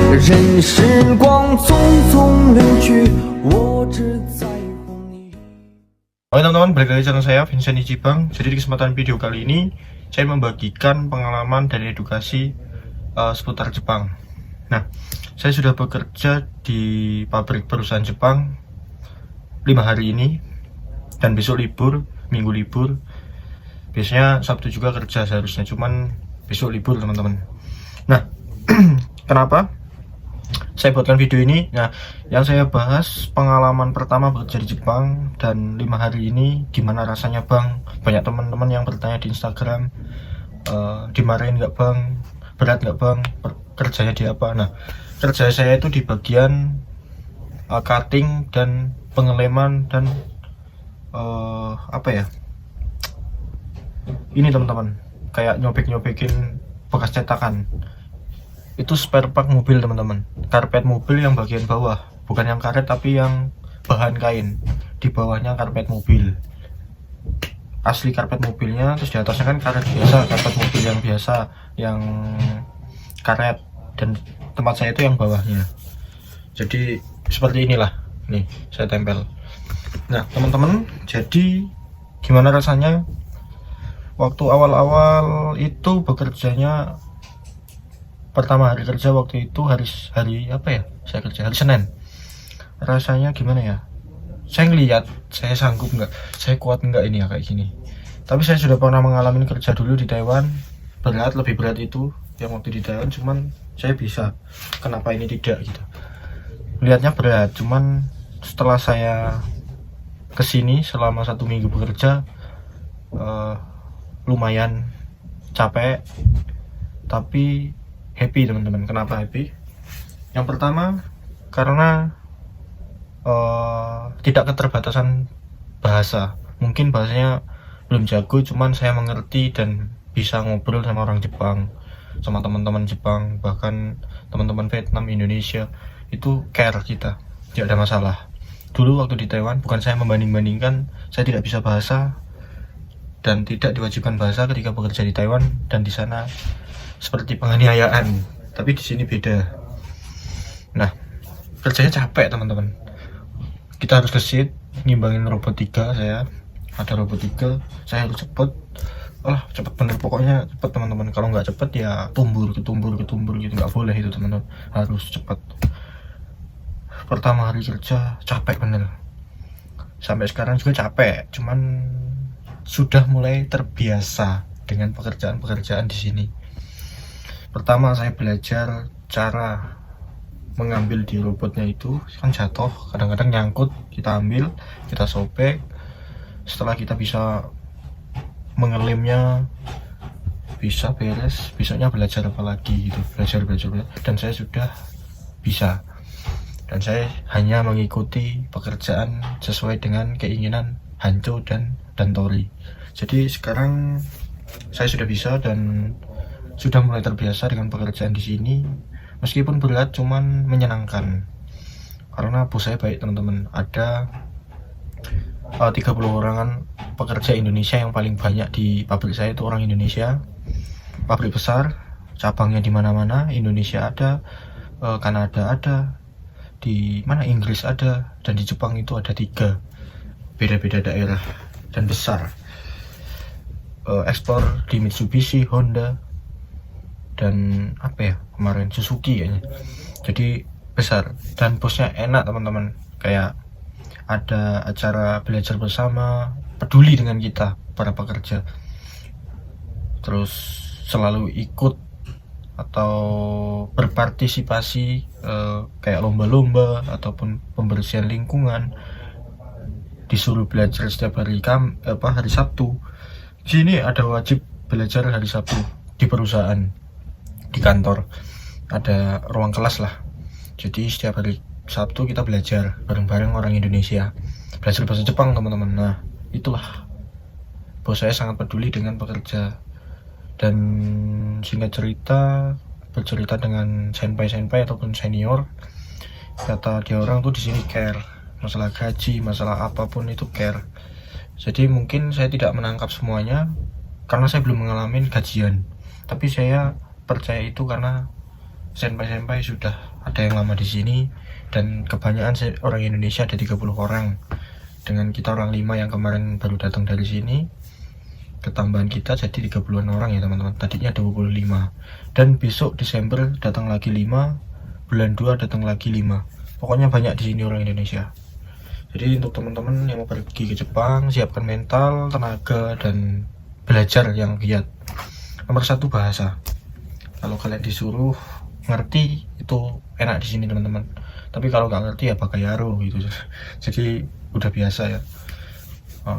任时光匆匆流去，我只在乎你。 Oke teman-teman, balik lagi channel saya Vincent Icibang. Jadi di kesempatan video kali ini saya membagikan pengalaman dan edukasi seputar Jepang. Nah, saya sudah bekerja di pabrik perusahaan Jepang 5 hari ini dan besok libur, minggu libur. Biasanya Sabtu juga kerja seharusnya, cuman besok libur teman-teman. Nah, kenapa saya buatkan video ini? Nah, yang saya bahas pengalaman pertama bekerja di Jepang dan 5 hari ini gimana rasanya bang. Banyak teman-teman yang bertanya di Instagram, dimarahin nggak bang, berat nggak bang, kerjanya di apa. Nah, kerja saya itu di bagian cutting dan pengeleman dan apa ya, ini teman-teman, kayak nyobek-nyobekin bekas cetakan. Itu spare part mobil teman-teman, karpet mobil yang bagian bawah, bukan yang karet tapi yang bahan kain. Di bawahnya karpet mobil, asli karpet mobilnya, terus di atasnya kan karet biasa, karpet mobil yang biasa, yang karet, dan tempat saya itu yang bawahnya. Jadi seperti inilah, nih saya tempel. Nah teman-teman, jadi gimana rasanya waktu awal-awal itu bekerjanya? Pertama hari kerja waktu itu hari apa ya, saya kerja hari Senin. Rasanya gimana ya, saya ngeliat saya sanggup nggak, saya kuat nggak ini ya kayak gini. Tapi saya sudah pernah mengalami kerja dulu di Taiwan, berat, lebih berat itu yang waktu di Taiwan, cuman saya bisa. Kenapa ini tidak gitu, lihatnya berat, cuman setelah saya kesini selama 1 minggu bekerja, lumayan capek tapi happy teman-teman. Kenapa happy? Yang pertama karena tidak keterbatasan bahasa. Mungkin bahasanya belum jago, cuman saya mengerti dan bisa ngobrol sama orang Jepang, sama teman-teman Jepang, bahkan teman-teman Vietnam, Indonesia, itu care kita, tidak ada masalah. Dulu waktu di Taiwan, bukan saya membanding-bandingkan, saya tidak bisa bahasa dan tidak diwajibkan bahasa ketika bekerja di Taiwan, dan di sana seperti penganiayaan, tapi di sini beda. Nah, kerjanya capek teman-teman. Kita harus gesit, ngimbangin robotika. Saya ada robotika, saya harus cepet. Cepet bener, pokoknya cepet teman-teman. Kalau nggak cepet ya tumbur gitu, nggak boleh itu teman-teman, harus cepet. Pertama hari kerja capek bener, sampai sekarang juga capek, cuman sudah mulai terbiasa dengan pekerjaan-pekerjaan di sini. Pertama saya belajar cara mengambil di robotnya, itu kan jatuh, kadang-kadang nyangkut, kita ambil, kita sobek. Setelah kita bisa mengelimnya, bisa beres, besoknya belajar apa lagi gitu, belajar. Dan saya sudah bisa, dan saya hanya mengikuti pekerjaan sesuai dengan keinginan Hancho dan Tori. Jadi sekarang saya sudah bisa dan sudah mulai terbiasa dengan pekerjaan di sini. Meskipun berat, cuman menyenangkan karena bos saya baik teman-teman. Ada 30 orangan pekerja Indonesia, yang paling banyak di pabrik saya itu orang Indonesia. Pabrik besar, cabangnya di mana-mana, Indonesia ada, Kanada ada, di mana Inggris ada, dan di Jepang itu ada 3, beda-beda daerah dan besar. Ekspor di Mitsubishi, Honda, dan apa ya kemarin, Suzuki kayaknya. Jadi besar, dan bosnya enak teman-teman. Kayak ada acara belajar bersama, peduli dengan kita para pekerja, terus selalu ikut atau berpartisipasi, kayak lomba-lomba ataupun pembersihan lingkungan. Disuruh belajar setiap hari hari Sabtu. Di sini ada wajib belajar hari Sabtu di perusahaan. Di kantor ada ruang kelas lah, jadi setiap hari Sabtu kita belajar bareng-bareng orang Indonesia, belajar bahasa Jepang teman-teman. Nah itulah, bos saya sangat peduli dengan pekerja. Dan singkat cerita, bercerita dengan senpai ataupun senior, kata dia orang tuh di sini care, masalah gaji, masalah apapun itu care. Jadi mungkin saya tidak menangkap semuanya karena saya belum mengalami gajian, tapi saya percaya itu karena senpai sudah ada yang lama di sini, dan kebanyakan orang Indonesia ada 30 orang. Dengan kita orang 5 yang kemarin baru datang dari sini, ketambahan kita jadi 30-an orang ya teman-teman. Tadinya 25. Dan besok Desember datang lagi 5, bulan 2 datang lagi 5. Pokoknya banyak di sini orang Indonesia. Jadi untuk teman-teman yang mau pergi ke Jepang, siapkan mental, tenaga, dan belajar yang giat. Nomor 1 bahasa. Kalau kalian disuruh ngerti itu enak di sini teman-teman. Tapi kalau nggak ngerti ya bagayaru gitu. Jadi udah biasa ya.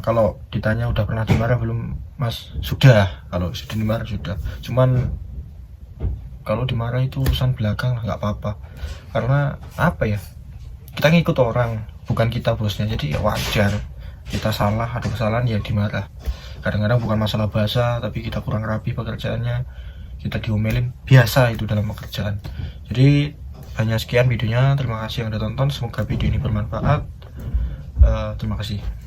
Kalau ditanya udah pernah dimarah belum, Mas? Sudah. Kalau sudah dimarah sudah. Cuman kalau dimarah itu urusan belakang lah, nggak apa-apa. Karena apa ya? Kita ngikut orang, bukan kita bosnya. Jadi ya wajar. Kita salah, ada kesalahan ya dimarah. Kadang-kadang bukan masalah bahasa, tapi kita kurang rapi pekerjaannya, kita diomelin, biasa itu dalam pekerjaan. Jadi hanya sekian videonya. Terima kasih yang udah tonton. Semoga video ini bermanfaat. Terima kasih.